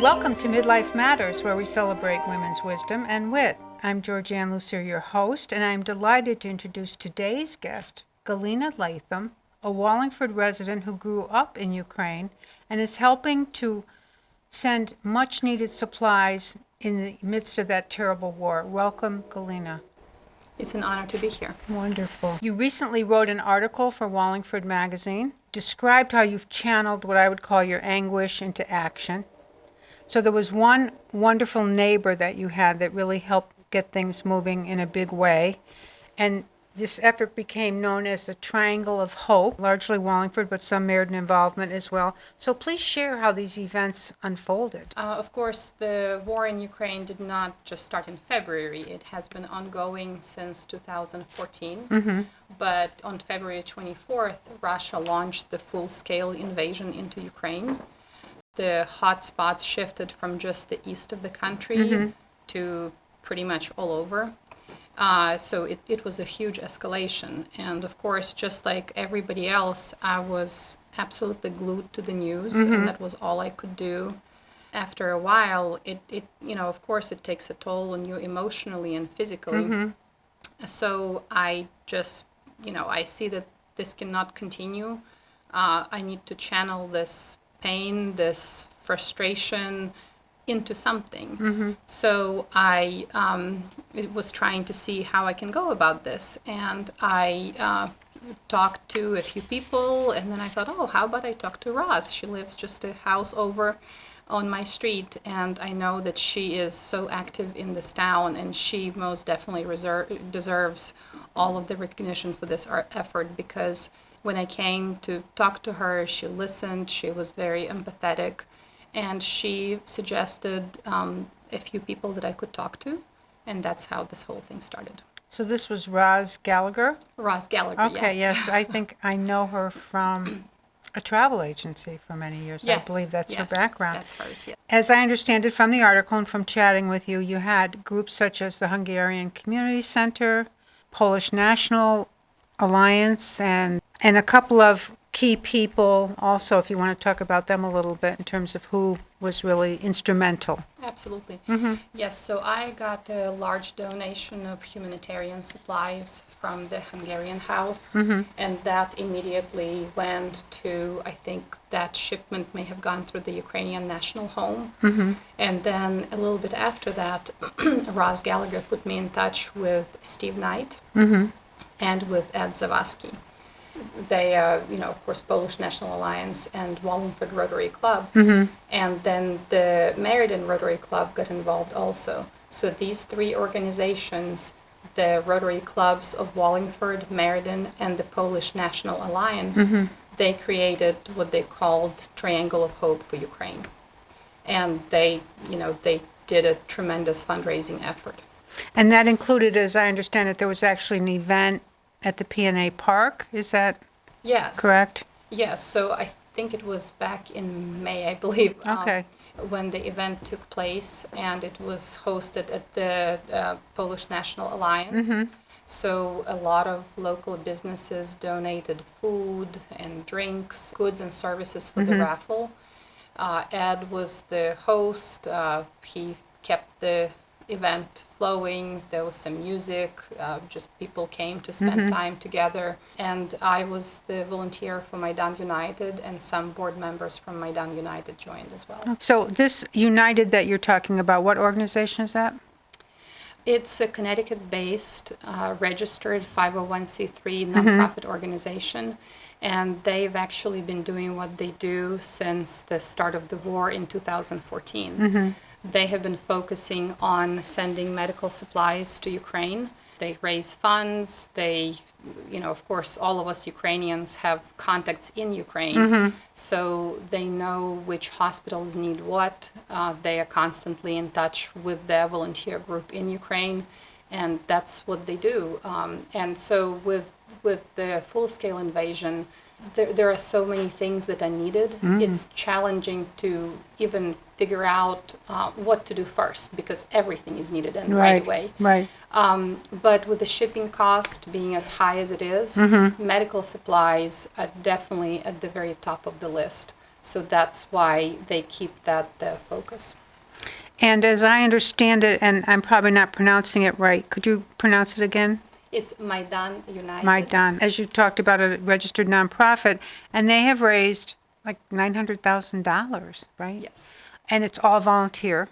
Welcome to MidLIFE Matters, where we celebrate women's wisdom and wit. I'm Georgian Lussier, your host, and I'm delighted to introduce today's guest, Galyna Latham, a Wallingford resident who grew up in Ukraine and is helping to send much-needed supplies in the midst of that terrible war. Welcome, Galyna. It's an honor to be here. Wonderful. You recently wrote an article for Wallingford magazine, described how you've channeled what I would call your anguish into action. So there was one wonderful neighbor that you had that really helped get things moving in a big way. And this effort became known as the Triangle of Hope, largely Wallingford, but some Meriden involvement as well. So please share how these events unfolded. Of course, the war in Ukraine did not just start in February. It has been ongoing since 2014. But on February 24th, Russia launched the full-scale invasion into Ukraine. The hotspots shifted from just the east of the country to pretty much all over. So it was a huge escalation. And of course, just like everybody else, I was absolutely glued to the news, and that was all I could do. After a while, it of course, it takes a toll on you emotionally and physically. So I just, I see that this cannot continue. I need to channel this pain, this frustration into something. So I was trying to see how I can go about this, and I talked to a few people, and then I thought, oh, how about I talk to Roz? She lives just a house over on my street, and I know that she is so active in this town, and she most definitely deserves all of the recognition for this effort, because when I came to talk to her, she listened, she was very empathetic, and she suggested a few people that I could talk to, and that's how this whole thing started. So this was Roz Gallagher? Roz Gallagher, Okay, yes. I think I know her from a travel agency for many years. Yes, I believe that's her yes, background. that's hers, yeah. As I understand it from the article and from chatting with you, you had groups such as the Hungarian Community Center, Polish National Alliance, and a couple of key people also, if you want to talk about them a little bit in terms of who was really instrumental. Absolutely. Yes, so I got a large donation of humanitarian supplies from the Hungarian house, and that immediately went to, I think that shipment may have gone through the Ukrainian National Home. And then a little bit after that, Roz Gallagher put me in touch with Steve Knight and with Ed Zawadzki. They, of course, Polish National Alliance and Wallingford Rotary Club. And then the Meriden Rotary Club got involved also. So these three organizations, the Rotary Clubs of Wallingford, Meriden, and the Polish National Alliance, they created what they called Triangle of Hope for Ukraine. And they did a tremendous fundraising effort. And that included, as I understand it, there was actually an event at the P&A Park, is that correct? Yes, so I think it was back in May, I believe, when the event took place, and it was hosted at the Polish National Alliance. So a lot of local businesses donated food and drinks, goods and services for the raffle. Ed was the host. He kept the event flowing. There was some music, just people came to spend time together, and I was the volunteer for Maidan United, and some board members from Maidan United joined as well. So this United that you're talking about, what organization is that? It's a Connecticut-based, registered 501c3 nonprofit organization, and they've actually been doing what they do since the start of the war in 2014. They have been focusing on sending medical supplies to Ukraine. They raise funds. They, of course, all of us Ukrainians have contacts in Ukraine, so they know which hospitals need what. They are constantly in touch with their volunteer group in Ukraine, and that's what they do. And so with the full-scale invasion, there are so many things that are needed. It's challenging to even figure out what to do first, because everything is needed and right away. But with the shipping cost being as high as it is, medical supplies are definitely at the very top of the list. So that's why they keep that the focus. And as I understand it, and I'm probably not pronouncing it right, could you pronounce it again? It's Maidan United. Maidan. As you talked about, a registered nonprofit, and they have raised like $900,000, right? Yes. And it's all volunteer.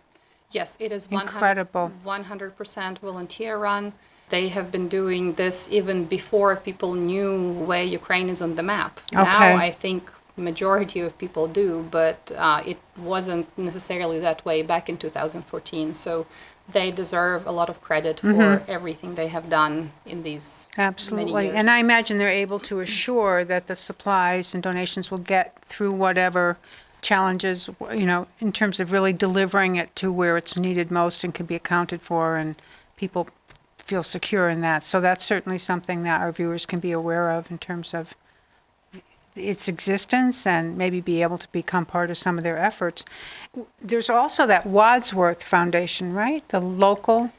Yes, it is Incredible. 100% volunteer run. They have been doing this even before people knew where Ukraine is on the map. Okay. Now I think majority of people do, but it wasn't necessarily that way back in 2014. So they deserve a lot of credit for everything they have done in these Absolutely. many years. And I imagine they're able to assure that the supplies and donations will get through whatever challenges, in terms of really delivering it to where it's needed most and can be accounted for, and people feel secure in that. So that's certainly something that our viewers can be aware of in terms of its existence and maybe be able to become part of some of their efforts. There's also that Wadsworth Foundation, right? The local.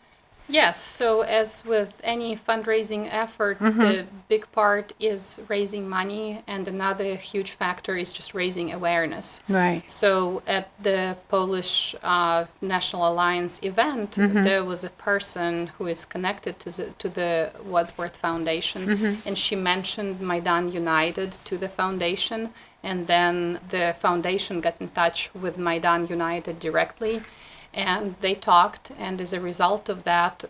Yes, so as with any fundraising effort, the big part is raising money, and another huge factor is just raising awareness. Right. So at the Polish National Alliance event, there was a person who is connected to the Wadsworth Foundation, and she mentioned Maidan United to the foundation, and then the foundation got in touch with Maidan United directly. And they talked, and as a result of that,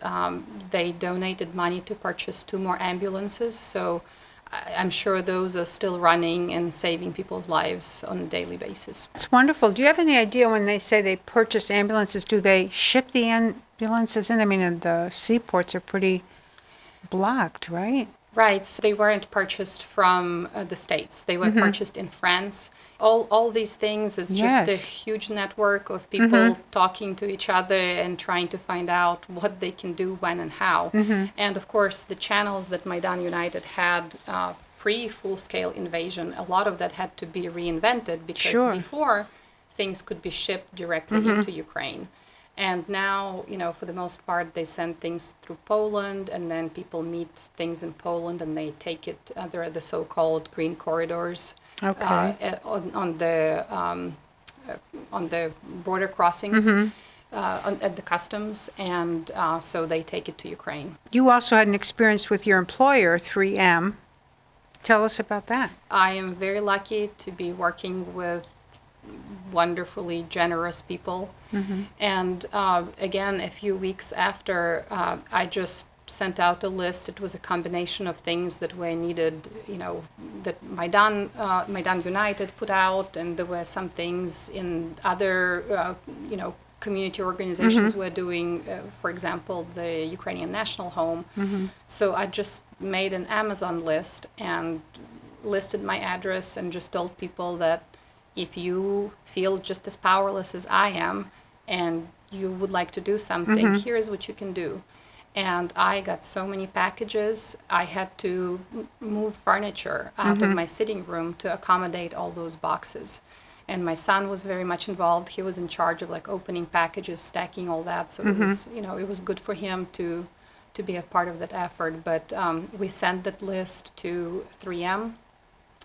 they donated money to purchase 2 more ambulances. So I'm sure those are still running and saving people's lives on a daily basis. It's wonderful. Do you have any idea when they say they purchase ambulances, do they ship the ambulances in? I mean, the seaports are pretty blocked, right? Right, so they weren't purchased from the States. They were purchased in France. All these things is just a huge network of people talking to each other and trying to find out what they can do, when and how. And of course, the channels that Maidan United had pre-full-scale invasion, a lot of that had to be reinvented because before, things could be shipped directly into Ukraine. And now, for the most part, they send things through Poland, and then people meet things in Poland, and they take it. There are the so-called green corridors on the border crossings at the customs, and so they take it to Ukraine. You also had an experience with your employer, 3M. Tell us about that. I am very lucky to be working with wonderfully generous people. And again, a few weeks after, I just sent out a list. It was a combination of things that were needed, that Maidan United put out, and there were some things in other, community organizations were doing, for example, the Ukrainian National Home. So I just made an Amazon list and listed my address and just told people that if you feel just as powerless as I am and you would like to do something, here's what you can do. And I got so many packages, I had to move furniture out of my sitting room to accommodate all those boxes. And my son was very much involved. He was in charge of opening packages, stacking all that. So it was, it was good for him to be a part of that effort. But we sent that list to 3M.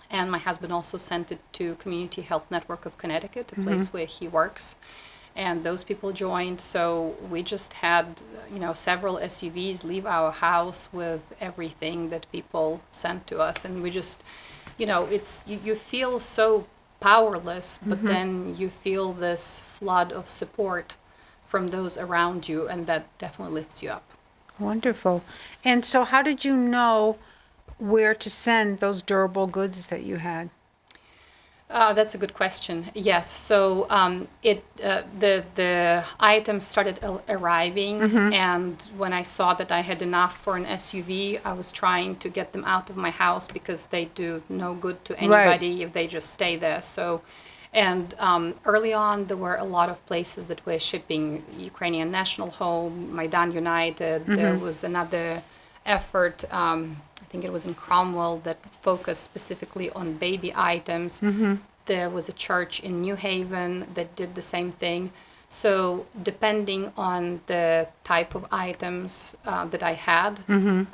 And my husband also sent it to Community Health Network of Connecticut, a place where he works. And those people joined. So we just had, several SUVs leave our house with everything that people sent to us. And we just, it's you feel so powerless, but then you feel this flood of support from those around you, and that definitely lifts you up. Wonderful. And so how did you know where to send those durable goods that you had? That's a good question. Yes. So the items started arriving, and when I saw that I had enough for an SUV, I was trying to get them out of my house because they do no good to anybody if they just stay there. So, and early on, there were a lot of places that were shipping Ukrainian National Home, Maidan United. There was another effort. I think it was in Cromwell that focused specifically on baby items. There was a church in New Haven that did the same thing. So depending on the type of items that I had,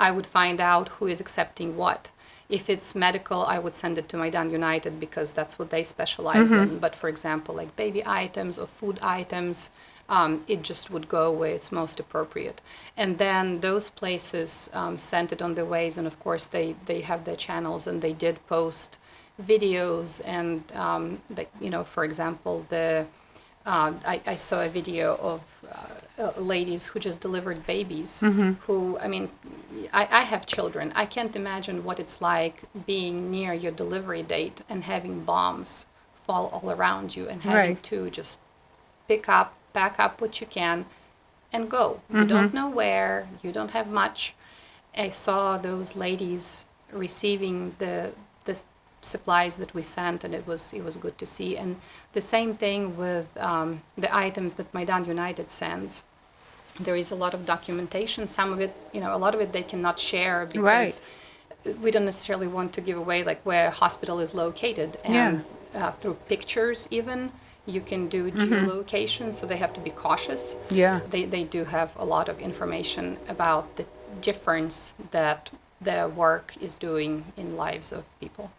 I would find out who is accepting what. If it's medical, I would send it to Maidan United because that's what they specialize in. But for example, like baby items or food items, it just would go where it's most appropriate. And then those places sent it on their ways, and of course they have their channels, and they did post videos. And for example, I saw a video of ladies who just delivered babies. Who, I mean, I have children. I can't imagine what it's like being near your delivery date and having bombs fall all around you and having to just pack up what you can and go. You don't know where, you don't have much. I saw those ladies receiving the supplies that we sent, and it was good to see. And the same thing with the items that Maidan United sends. There is a lot of documentation. Some of it, a lot of it they cannot share because we don't necessarily want to give away like where a hospital is located. And through pictures even, you can do geolocation, so they have to be cautious. Yeah. They do have a lot of information about the difference that their work is doing in lives of people.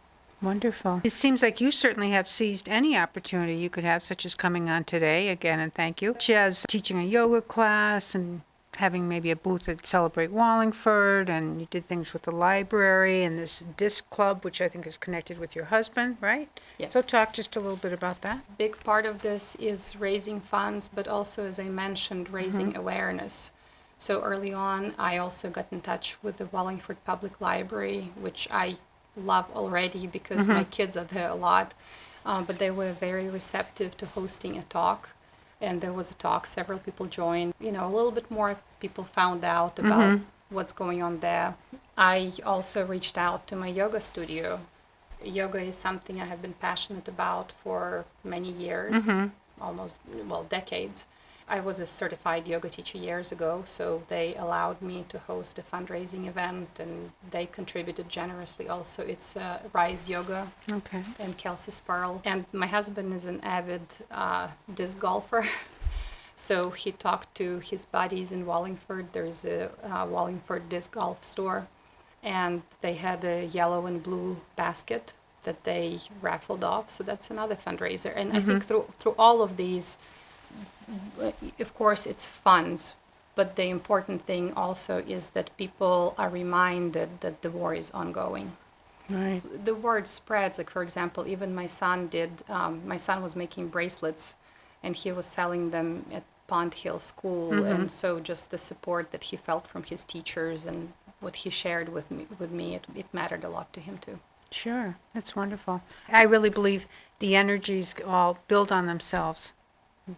Wonderful. It seems like you certainly have seized any opportunity you could have, such as coming on today, again, and thank you, such as teaching a yoga class and having maybe a booth at Celebrate Wallingford, and you did things with the library and this disc club, which I think is connected with your husband, right? Yes. So talk just a little bit about that. Big part of this is raising funds, but also, as I mentioned, raising awareness. So early on, I also got in touch with the Wallingford Public Library, which I love already because my kids are there a lot. But they were very receptive to hosting a talk. And there was a talk, several people joined. A little bit more people found out about what's going on there. I also reached out to my yoga studio. Yoga is something I have been passionate about for many years, decades. I was a certified yoga teacher years ago, so they allowed me to host a fundraising event, and they contributed generously also. It's Rise Yoga and Kelsey Sparl. And my husband is an avid disc golfer, so he talked to his buddies in Wallingford. There's a Wallingford disc golf store, and they had a yellow and blue basket that they raffled off, so that's another fundraiser. And I think through all of these, of course, it's funds, but the important thing also is that people are reminded that the war is ongoing. Right. The word spreads. Like, for example, even my son was making bracelets, and he was selling them at Pond Hill School. And so just the support that he felt from his teachers and what he shared with me, it mattered a lot to him too. Sure. That's wonderful. I really believe the energies all build on themselves.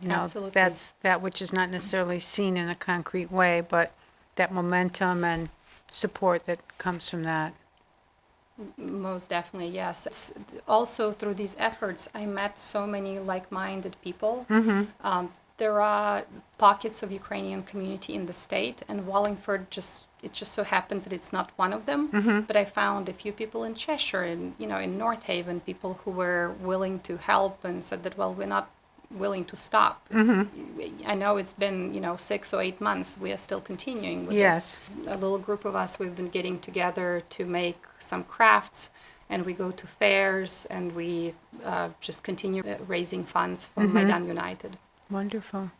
Absolutely. That's that which is not necessarily seen in a concrete way, but that momentum and support that comes from that. Most definitely, yes. It's also through these efforts, I met so many like-minded people. There are pockets of Ukrainian community in the state, and Wallingford it just so happens that it's not one of them. But I found a few people in Cheshire and in North Haven, people who were willing to help and said that, well, we're not willing to stop. I know it's been 6 or 8 months. We are still continuing with this. A little group of us, we've been getting together to make some crafts, and we go to fairs, and we just continue raising funds for Maidan United. Wonderful.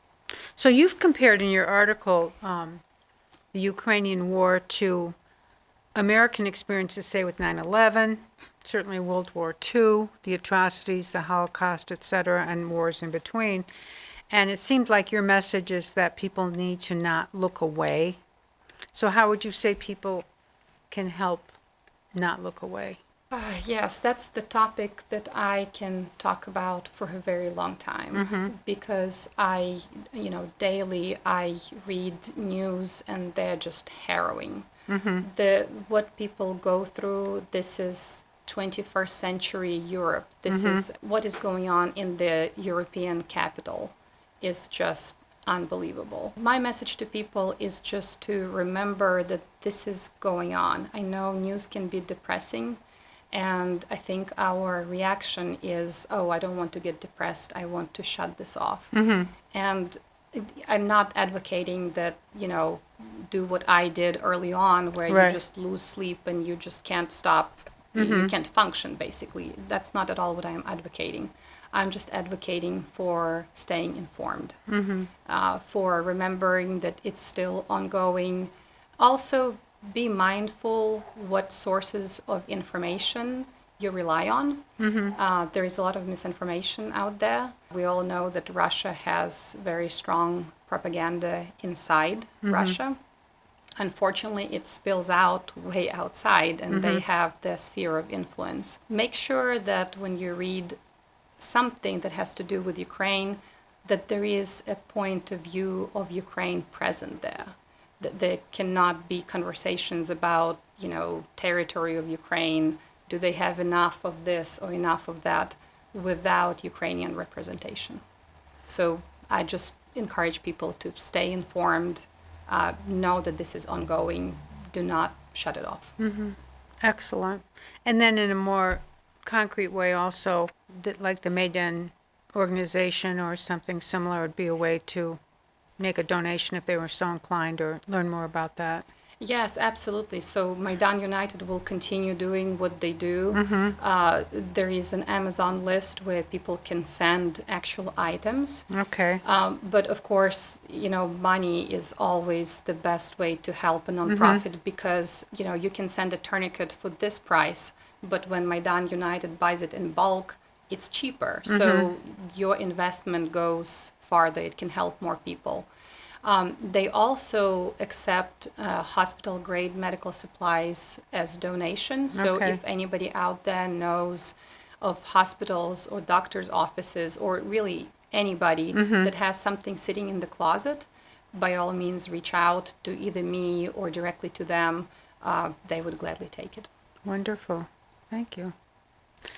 So you've compared in your article the Ukrainian war to American experiences, say, with 9/11, certainly World War II, the atrocities, the Holocaust, etc., and wars in between. And it seemed like your message is that people need to not look away. So how would you say people can help not look away? Yes, that's the topic that I can talk about for a very long time, because daily I read news and they're just harrowing. What people go through, this is 21st century Europe. This is what is going on in the European capital is just unbelievable. My message to people is just to remember that this is going on. I know news can be depressing, and I think our reaction is, oh, I don't want to get depressed. I want to shut this off. And I'm not advocating that, do what I did early on, where you just lose sleep and you just can't stop You can't function, basically. That's not at all what I'm advocating. I'm just advocating for staying informed, for remembering that it's still ongoing. Also, be mindful what sources of information you rely on. There is a lot of misinformation out there. We all know that Russia has very strong propaganda inside Russia. Unfortunately, it spills out way outside, and they have the sphere of influence. Make sure that when you read something that has to do with Ukraine, that there is a point of view of Ukraine present there. That there cannot be conversations about, territory of Ukraine. Do they have enough of this or enough of that without Ukrainian representation? So I just encourage people to stay informed, know that this is ongoing, do not shut it off. Excellent. And then in a more concrete way also, that like the Maidan organization or something similar would be a way to make a donation if they were so inclined or learn more about that. Yes, absolutely. So Maidan United will continue doing what they do. There is an Amazon list where people can send actual items. Okay. But of course, money is always the best way to help a nonprofit because, you can send a tourniquet for this price, but when Maidan United buys it in bulk, it's cheaper. So your investment goes farther. It can help more people. They also accept hospital-grade medical supplies as donation. So if anybody out there knows of hospitals or doctors' offices or really anybody that has something sitting in the closet, by all means reach out to either me or directly to them. They would gladly take it. Wonderful. Thank you.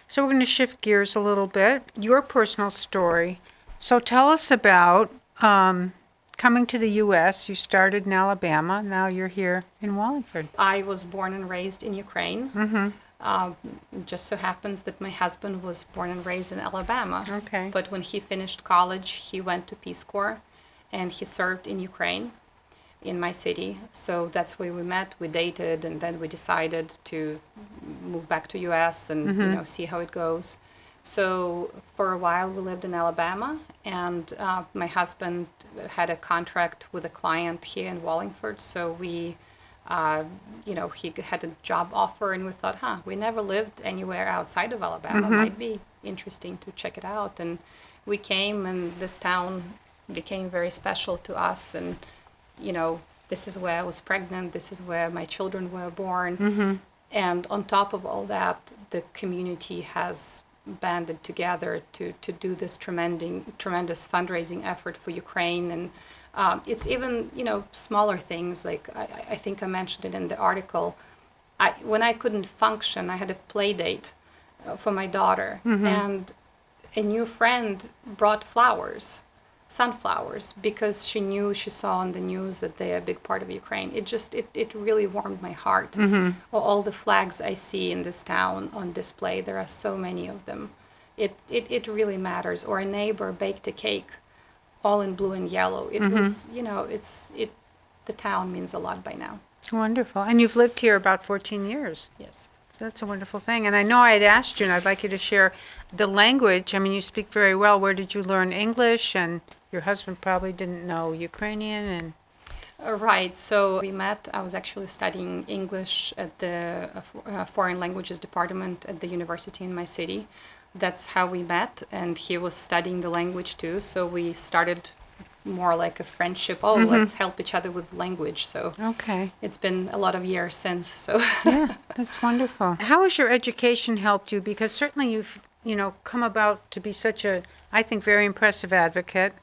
So we're going to shift gears a little bit. Your personal story. So tell us about coming to the U.S. You started in Alabama. Now you're here in Wallingford. I was born and raised in Ukraine. Just so happens that my husband was born and raised in Alabama. Okay. But when he finished college, he went to Peace Corps, and he served in Ukraine, in my city. So that's where we met. We dated, and then we decided to move back to U.S. and see how it goes. So for a while we lived in Alabama, and my husband had a contract with a client here in Wallingford. So we, he had a job offer, and we thought, we never lived anywhere outside of Alabama. Might be interesting to check it out. And we came, and this town became very special to us. And, this is where I was pregnant. This is where my children were born. And on top of all that, the community has banded together to do this tremendous fundraising effort for Ukraine. And it's even, smaller things. Like I think I mentioned it in the article. When I couldn't function, I had a play date for my daughter. And a new friend brought sunflowers, because she saw on the news that they're a big part of Ukraine. It really warmed my heart. All the flags I see in this town on display, there are so many of them. It really matters. Or a neighbor baked a cake, all in blue and yellow. It was, the town means a lot by now. Wonderful. And you've lived here about 14 years. Yes. That's a wonderful thing. And I know I had asked you, and I'd like you to share the language. I mean, you speak very well. Where did you learn English? And your husband probably didn't know Ukrainian. And right. So we met. I was actually studying English at the Foreign Languages Department at the university in my city. That's how we met. And he was studying the language too. So we started more like a friendship. Let's help each other with language. So it's been a lot of years since. So yeah, that's wonderful. How has your education helped you? Because certainly you've come about to be such a, I think, very impressive advocate.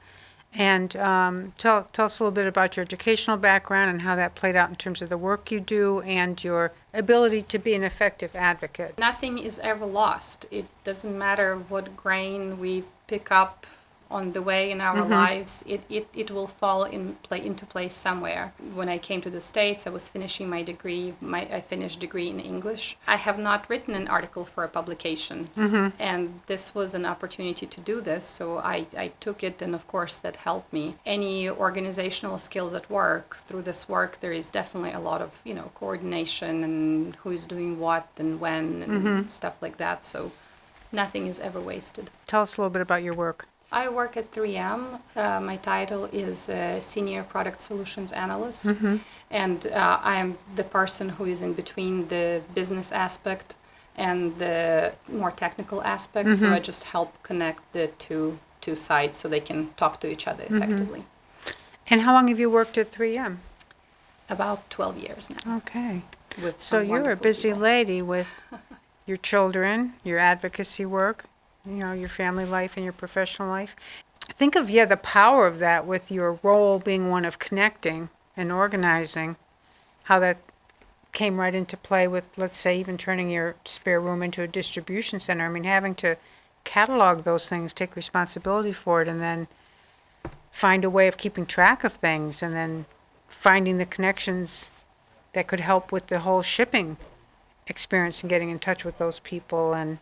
And tell us a little bit about your educational background and how that played out in terms of the work you do and your ability to be an effective advocate. Nothing is ever lost. It doesn't matter what grain we pick up on the way in our lives, it will fall into place somewhere. When I came to the States, I was finishing my degree. I finished degree in English. I have not written an article for a publication, and this was an opportunity to do this, so I took it, and of course that helped me. Any organizational skills at work, through this work, there is definitely a lot of, coordination and who is doing what and when and stuff like that, so nothing is ever wasted. Tell us a little bit about your work. I work at 3M. My title is Senior Product Solutions Analyst, and I am the person who is in between the business aspect and the more technical aspect, so I just help connect the two sides so they can talk to each other effectively. And how long have you worked at 3M? About 12 years now. Okay. With So some you're a wonderful busy people. lady with your children, your advocacy work, your family life and your professional life. Think of, the power of that with your role being one of connecting and organizing, how that came right into play with, let's say, even turning your spare room into a distribution center. I mean, having to catalog those things, take responsibility for it, and then find a way of keeping track of things, and then finding the connections that could help with the whole shipping experience and getting in touch with those people. And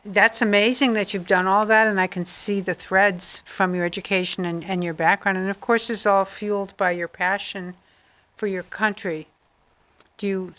that's amazing that you've done all that, and I can see the threads from your education and your background. And of course, it's all fueled by your passion for your country. Do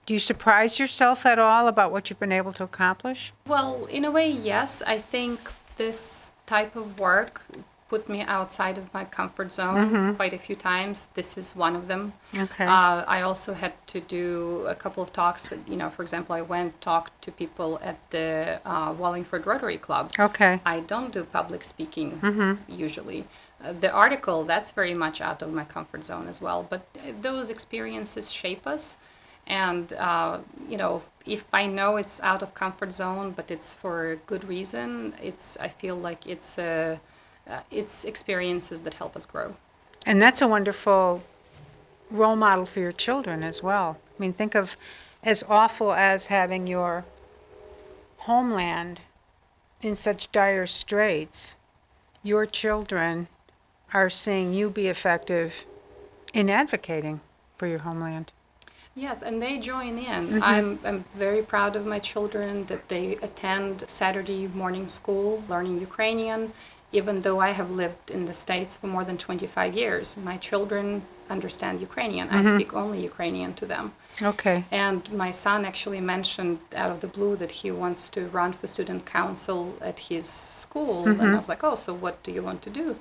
you surprise yourself at all about what you've been able to accomplish? Well, in a way, yes. I think this type of work put me outside of my comfort zone quite a few times. This is one of them. Okay. I also had to do a couple of talks. For example, I went talked to people at the Wallingford Rotary Club. Okay. I don't do public speaking usually. The article, that's very much out of my comfort zone as well. But those experiences shape us. And, if I know it's out of comfort zone, but it's for a good reason, I feel like it's experiences that help us grow. And that's a wonderful role model for your children as well. I mean, think of as awful as having your homeland in such dire straits, your children are seeing you be effective in advocating for your homeland. Yes, and they join in. I'm very proud of my children that they attend Saturday morning school learning Ukrainian. Even though I have lived in the States for more than 25 years, my children understand Ukrainian. I speak only Ukrainian to them. Okay. And my son actually mentioned out of the blue that he wants to run for student council at his school. And I was like, oh, so what do you want to do?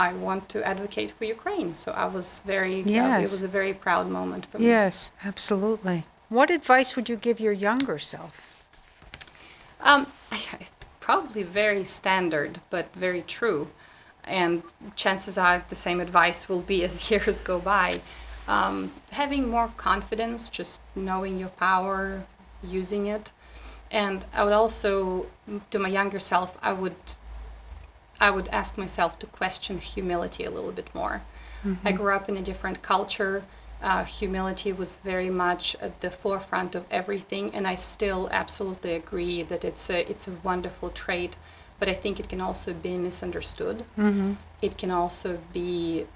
I want to advocate for Ukraine. So I was it was a very proud moment for me. Yes, absolutely. What advice would you give your younger self? Probably very standard, but very true. And chances are the same advice will be as years go by. Having more confidence, just knowing your power, using it. And I would also, to my younger self, I would ask myself to question humility a little bit more. I grew up in a different culture. Humility was very much at the forefront of everything, and I still absolutely agree that it's a wonderful trait, but I think it can also be misunderstood. It can also be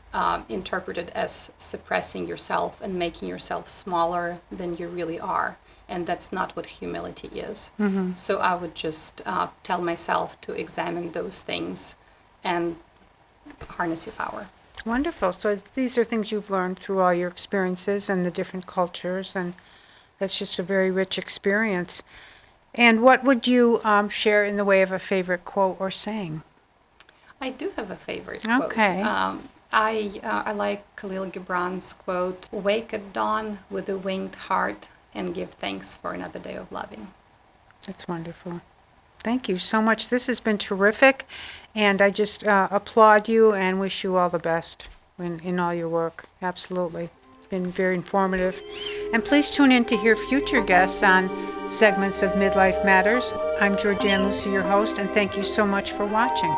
interpreted as suppressing yourself and making yourself smaller than you really are, and that's not what humility is. So I would just tell myself to examine those things and harness your power. Wonderful. So these are things you've learned through all your experiences and the different cultures, and that's just a very rich experience. And what would you share in the way of a favorite quote or saying? I do have a favorite quote. Okay. I like Khalil Gibran's quote, "Wake at dawn with a winged heart and give thanks for another day of loving." That's wonderful. Thank you so much. This has been terrific, and I just applaud you and wish you all the best in all your work. Absolutely. It's been very informative. And please tune in to hear future guests on segments of Midlife Matters. I'm Georgian Lussier, your host, and thank you so much for watching.